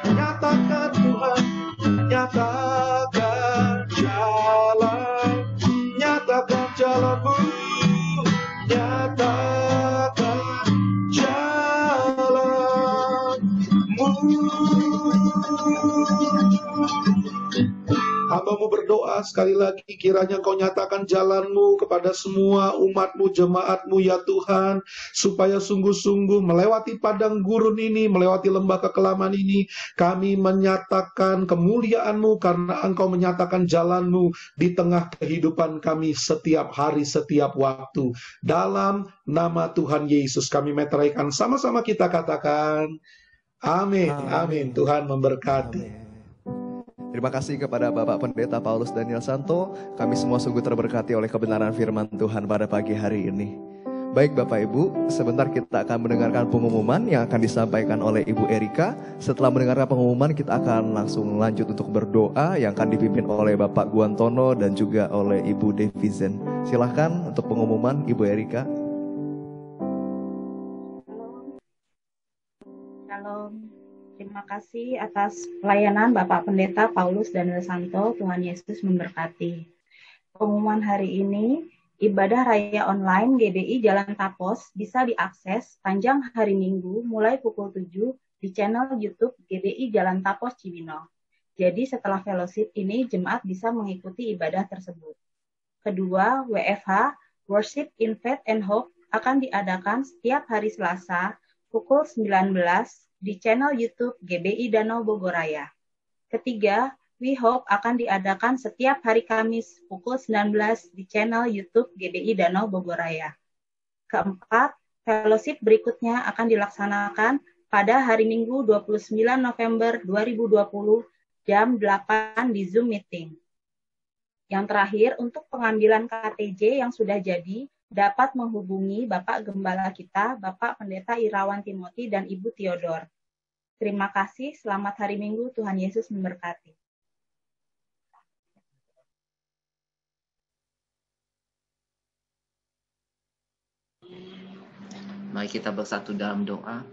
nyatakan Tuhan, nyatakan jalan, nyatakan jalanmu, nyatakan jalanmu. Hamba-Mu berdoa sekali lagi, kiranya Kau nyatakan jalan-Mu kepada semua umat-Mu, jemaat-Mu ya Tuhan, supaya sungguh-sungguh melewati padang gurun ini, melewati lembah kekelaman ini, kami menyatakan kemuliaan-Mu karena Engkau menyatakan jalan-Mu di tengah kehidupan kami setiap hari, setiap waktu. Dalam nama Tuhan Yesus kami meteraikan, sama-sama kita katakan, amin, amin. Tuhan memberkati. Amin. Terima kasih kepada Bapak Pendeta Paulus Daniel Santo. Kami semua sungguh terberkati oleh kebenaran firman Tuhan pada pagi hari ini. Baik Bapak Ibu, sebentar kita akan mendengarkan pengumuman yang akan disampaikan oleh Ibu Erika. Setelah mendengarkan pengumuman, kita akan langsung lanjut untuk berdoa yang akan dipimpin oleh Bapak Guantono dan juga oleh Ibu Devizen. Silahkan untuk pengumuman Ibu Erika. Shalom. Terima kasih atas pelayanan Bapak Pendeta Paulus Daniel Santo. Tuhan Yesus memberkati. Pengumuman hari ini, ibadah raya online GBI Jalan Tapos bisa diakses panjang hari Minggu mulai pukul 7 di channel YouTube GBI Jalan Tapos Cibinong. Jadi setelah fellowship ini, jemaat bisa mengikuti ibadah tersebut. Kedua, WFH, Worship in Faith and Hope, akan diadakan setiap hari Selasa pukul 19 di channel YouTube GBI Danau Bogoraya. Ketiga, We Hope akan diadakan setiap hari Kamis pukul 19 di channel YouTube GBI Danau Bogoraya. Keempat, fellowship berikutnya akan dilaksanakan pada hari Minggu 29 November 2020 jam 8 di Zoom meeting. Yang terakhir, untuk pengambilan KTJ yang sudah jadi, dapat menghubungi Bapak Gembala kita, Bapak Pendeta Irawan Timothy dan Ibu Theodor. Terima kasih, selamat hari Minggu, Tuhan Yesus memberkati. Mari kita bersatu dalam doa.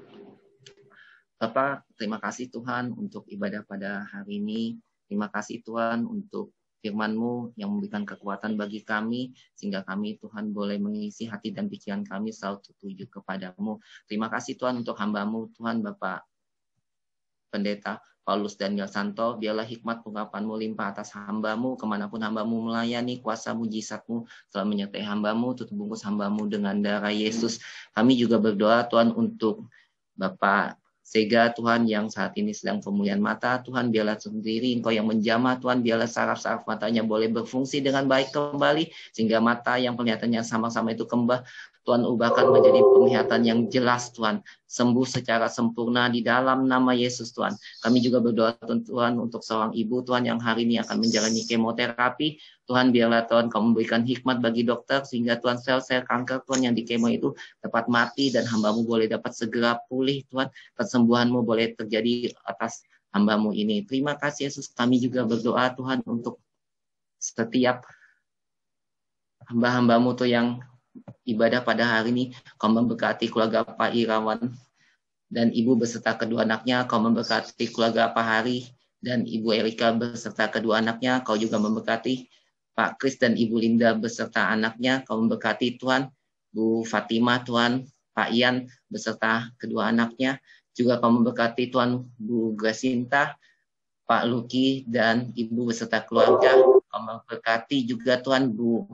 Bapak, terima kasih Tuhan untuk ibadah pada hari ini. Terima kasih Tuhan untuk firman-Mu yang memberikan kekuatan bagi kami, sehingga kami Tuhan boleh mengisi hati dan pikiran kami selalu tertuju kepada-Mu. Terima kasih Tuhan untuk hamba-Mu, Tuhan Bapak Pendeta Paulus Daniel Santo, biarlah hikmat pengurapan-Mu limpah atas hamba-Mu, kemanapun hamba-Mu melayani, kuasa mujizat-Mu telah menyertai hamba-Mu, tutup bungkus hamba-Mu dengan darah Yesus. Kami juga berdoa Tuhan untuk Bapak Sega Tuhan yang saat ini sedang pemulihan mata, Tuhan biarlah sendiri Engkau yang menjamah, Tuhan biarlah saraf-saraf matanya boleh berfungsi dengan baik kembali, sehingga mata yang kelihatannya sama-sama itu kembali, Tuhan ubahkan menjadi penglihatan yang jelas Tuhan, sembuh secara sempurna di dalam nama Yesus Tuhan. Kami juga berdoa Tuhan untuk seorang ibu Tuhan yang hari ini akan menjalani kemoterapi, Tuhan biarlah Tuhan Kau memberikan hikmat bagi dokter, sehingga Tuhan sel-sel kanker Tuhan yang di kemo itu dapat mati dan hamba-Mu boleh dapat segera pulih Tuhan, kesembuhan-Mu boleh terjadi atas hamba-Mu ini. Terima kasih Yesus, kami juga berdoa Tuhan untuk setiap hamba-hamba-Mu tuh yang ibadah pada hari ini, Kau memberkati keluarga Pak Irawan dan Ibu beserta kedua anaknya, Kau memberkati keluarga Pak Hari dan Ibu Erika beserta kedua anaknya, Kau juga memberkati Pak Kris dan Ibu Linda beserta anaknya, Kau memberkati Tuhan, Bu Fatimah Tuhan, Pak Ian beserta kedua anaknya, juga Kau memberkati Tuhan, Bu Grasinta, Pak Luki dan Ibu beserta keluarga, Kau memberkati juga Tuhan, Bu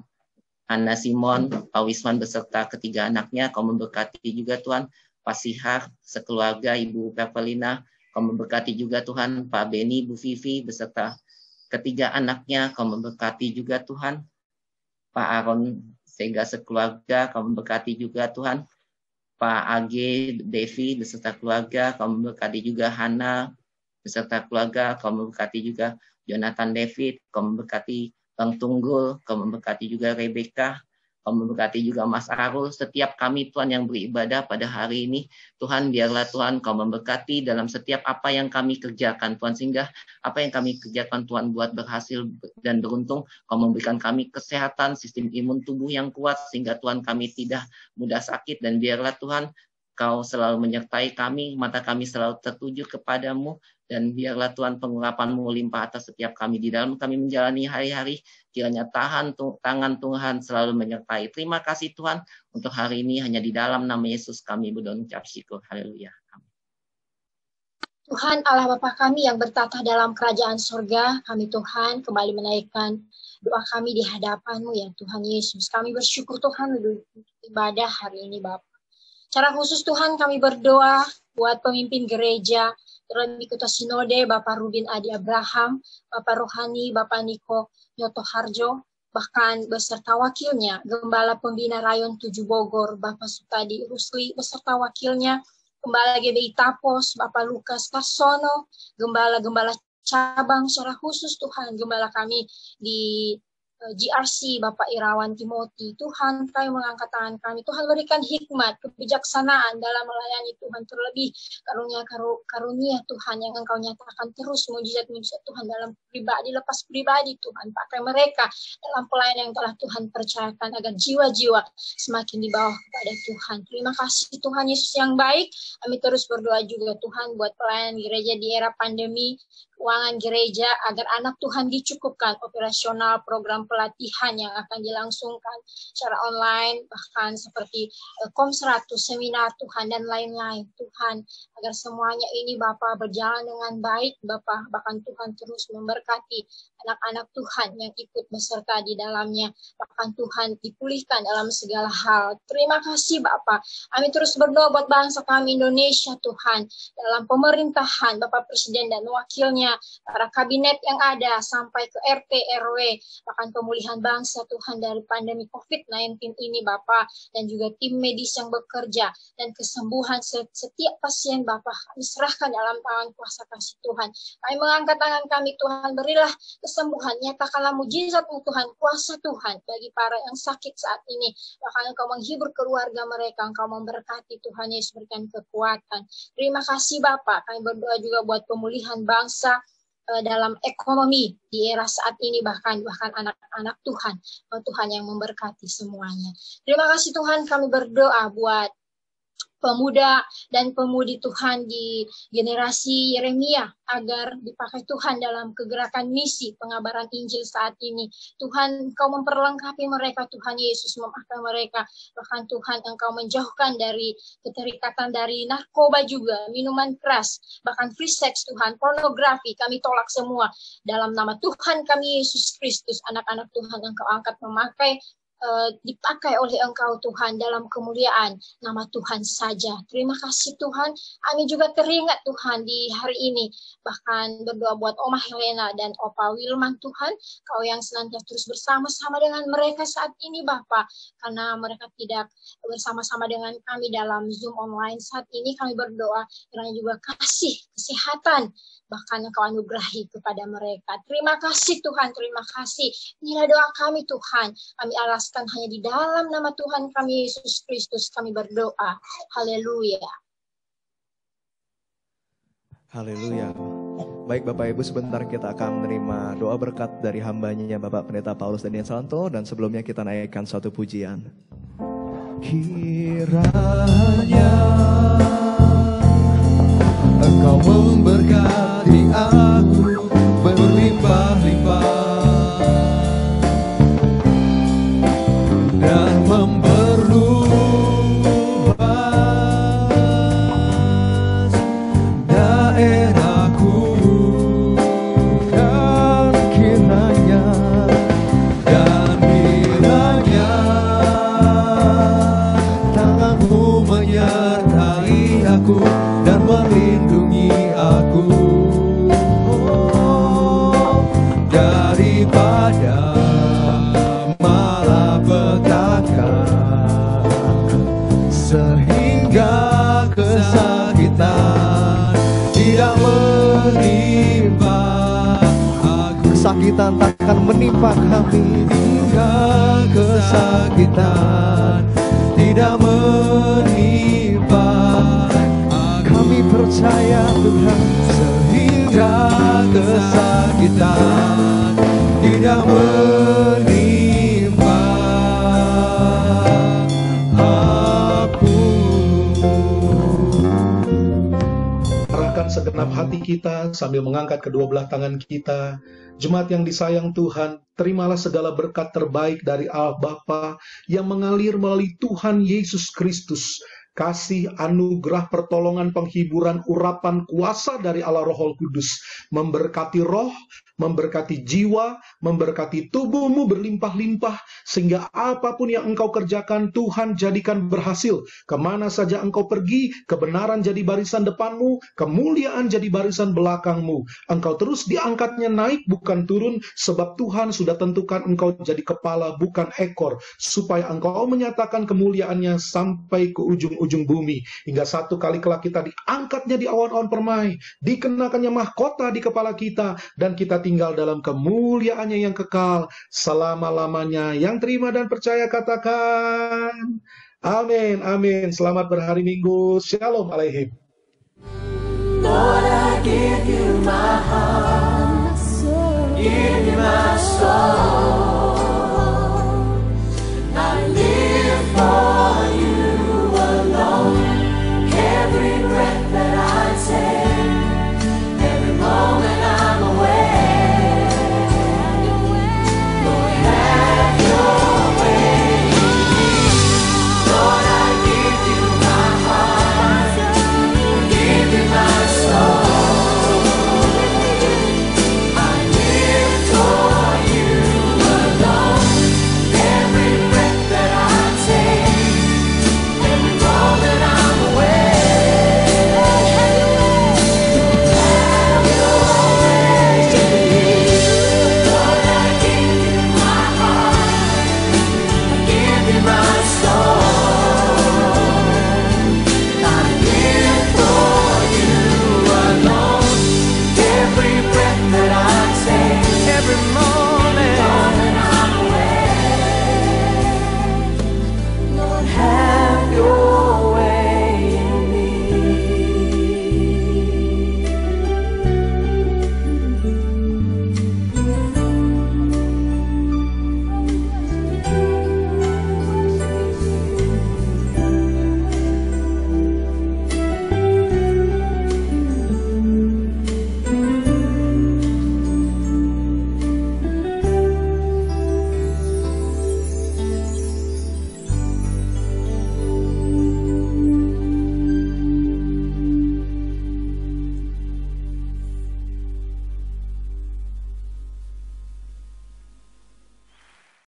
Anna Simon, Pak Wisman beserta ketiga anaknya, Kau memberkati juga Tuhan, Pak Sihar, sekeluarga, Ibu Pevelina, Kau memberkati juga Tuhan, Pak Beni, Bu Vivi beserta ketiga anaknya, Kau memberkati juga Tuhan, Pak Aaron Sega sekeluarga, Kau memberkati juga Tuhan, Pak Age Devi beserta keluarga, Kau memberkati juga Hana beserta keluarga, Kau memberkati juga Jonathan David, Kau memberkati Bang Tunggul, Kau memberkati juga Rebecca, Kau memberkati juga Mas Arul, setiap kami Tuhan yang beribadah pada hari ini. Tuhan, biarlah Tuhan Kau memberkati dalam setiap apa yang kami kerjakan Tuhan, sehingga apa yang kami kerjakan Tuhan buat berhasil dan beruntung. Kau memberikan kami kesehatan, sistem imun tubuh yang kuat, sehingga Tuhan kami tidak mudah sakit. Dan biarlah Tuhan Kau selalu menyertai kami, mata kami selalu tertuju kepadamu, dan biarlah Tuhan pengurapan-Mu limpah atas setiap kami di dalam kami menjalani hari-hari. Kiranya tangan Tuhan selalu menyertai. Terima kasih Tuhan untuk hari ini, hanya di dalam nama Yesus kami berdoa ucap syukur. Haleluya. Tuhan Allah Bapa kami yang bertata dalam kerajaan surga, kami Tuhan kembali menaikkan doa kami di hadapan-Mu ya Tuhan Yesus. Kami bersyukur Tuhan untuk ibadah hari ini Bapa. Secara khusus Tuhan kami berdoa buat pemimpin gereja, terlebih Ketua Sinode, Bapak Rubin Adi Abraham, Bapak Rohani, Bapak Niko Nyoto Harjo, bahkan beserta wakilnya, Gembala Pembina Rayon 7 Bogor, Bapak Sutadi Rusli, beserta wakilnya, Gembala GBI Tapos, Bapak Lukas Karsono, Gembala-Gembala cabang, secara khusus Tuhan, Gembala kami di GRC, Bapak Irawan Timothy, Tuhan kami mengangkat tangan kami, Tuhan berikan hikmat, kebijaksanaan dalam melayani Tuhan, terlebih karunia Tuhan yang Engkau nyatakan terus mujizat-mujizat Tuhan dalam pribadi, lepas pribadi Tuhan, pakai mereka dalam pelayanan yang telah Tuhan percayakan agar jiwa-jiwa semakin dibawa kepada Tuhan. Terima kasih Tuhan Yesus yang baik, kami terus berdoa juga Tuhan buat pelayanan gereja di era pandemi, keuangan gereja agar anak Tuhan dicukupkan, operasional program pelatihan yang akan dilangsungkan secara online, bahkan seperti Kom 100, seminar Tuhan, dan lain-lain Tuhan, agar semuanya ini Bapa berjalan dengan baik Bapa, bahkan Tuhan terus memberkati anak-anak Tuhan yang ikut beserta di dalamnya, bahkan Tuhan dipulihkan dalam segala hal. Terima kasih Bapa, kami terus berdoa buat bangsa kami Indonesia Tuhan, dalam pemerintahan Bapak Presiden dan wakilnya, para kabinet yang ada sampai ke RT, RW, bahkan pemulihan bangsa Tuhan dari pandemi COVID-19 ini Bapak, dan juga tim medis yang bekerja, dan kesembuhan setiap pasien Bapak, kami serahkan dalam tangan kuasa kasih Tuhan. Kami mengangkat tangan kami Tuhan, berilah kesembuhan, nyatakanlah mujizat-Mu Tuhan, kuasa Tuhan bagi para yang sakit saat ini, bahkan Engkau menghibur keluarga mereka, Engkau memberkati Tuhan Yesus, berikan kekuatan. Terima kasih Bapak, kami berdoa juga buat pemulihan bangsa dalam ekonomi di era saat ini, bahkan anak-anak Tuhan, Tuhan yang memberkati semuanya. Terima kasih Tuhan, kami berdoa buat pemuda dan pemudi Tuhan di generasi Yeremia agar dipakai Tuhan dalam kegerakan misi pengabaran Injil saat ini. Tuhan, Engkau memperlengkapi mereka, Tuhan Yesus memakai mereka, bahkan Tuhan Engkau menjauhkan dari keterikatan dari narkoba juga, minuman keras, bahkan free sex Tuhan, pornografi, kami tolak semua dalam nama Tuhan kami Yesus Kristus. Anak-anak Tuhan Engkau angkat memakai dipakai oleh Engkau Tuhan dalam kemuliaan nama Tuhan saja. Terima kasih Tuhan. Kami juga teringat Tuhan di hari ini, bahkan berdoa buat Oma Helena dan Opa Wilman Tuhan, Kau yang senantiasa terus bersama-sama dengan mereka saat ini Bapa, karena mereka tidak bersama-sama dengan kami dalam Zoom online saat ini. Kami berdoa kiranya juga kasih kesehatan bahkan Engkau anugerahi kepada mereka. Terima kasih Tuhan, terima kasih. Inilah doa kami Tuhan, kami alaskan hanya di dalam nama Tuhan kami Yesus Kristus kami berdoa. Haleluya. Haleluya. Baik Bapak Ibu, sebentar kita akan menerima doa berkat dari hambanya Bapak Pendeta Paulus Daniel Santo, dan sebelumnya kita naikkan suatu pujian. Kiranya Engkau memberkati aku berlimpah-limpah dan memperluas daerahku, dan kiranya tangan-Mu menyertai aku dan melindungi aku, daripada malapetaka, sehingga kesakitan tidak menimpa aku. Kesakitan tak akan menimpa kami. Hingga kesakitan tidak menimpa Kami percaya Tuhan, sehingga kesakitan tidak menimpa aku. Arahkan segenap hati kita sambil mengangkat kedua belah tangan kita. Jemaat yang disayang Tuhan, terimalah segala berkat terbaik dari Allah Bapa yang mengalir melalui Tuhan Yesus Kristus. Kasih, anugerah, pertolongan, penghiburan, urapan, kuasa dari Allah Roh Kudus memberkati roh, memberkati jiwa, memberkati tubuhmu berlimpah-limpah, sehingga apapun yang engkau kerjakan, Tuhan jadikan berhasil. Kemana saja engkau pergi, kebenaran jadi barisan depanmu, kemuliaan jadi barisan belakangmu. Engkau terus diangkatnya naik, bukan turun, sebab Tuhan sudah tentukan engkau jadi kepala, bukan ekor, supaya engkau menyatakan kemuliaannya sampai ke ujung-ujung bumi. Hingga satu kali kelak kita diangkatnya di awan-awan permai, dikenakannya mahkota di kepala kita, dan kita tinggal dalam kemuliaannya yang kekal selama-lamanya. Yang terima dan percaya katakan amin, amin. Selamat berhari Minggu. Shalom Aleihim. Lord, I give you my heart, give you my soul.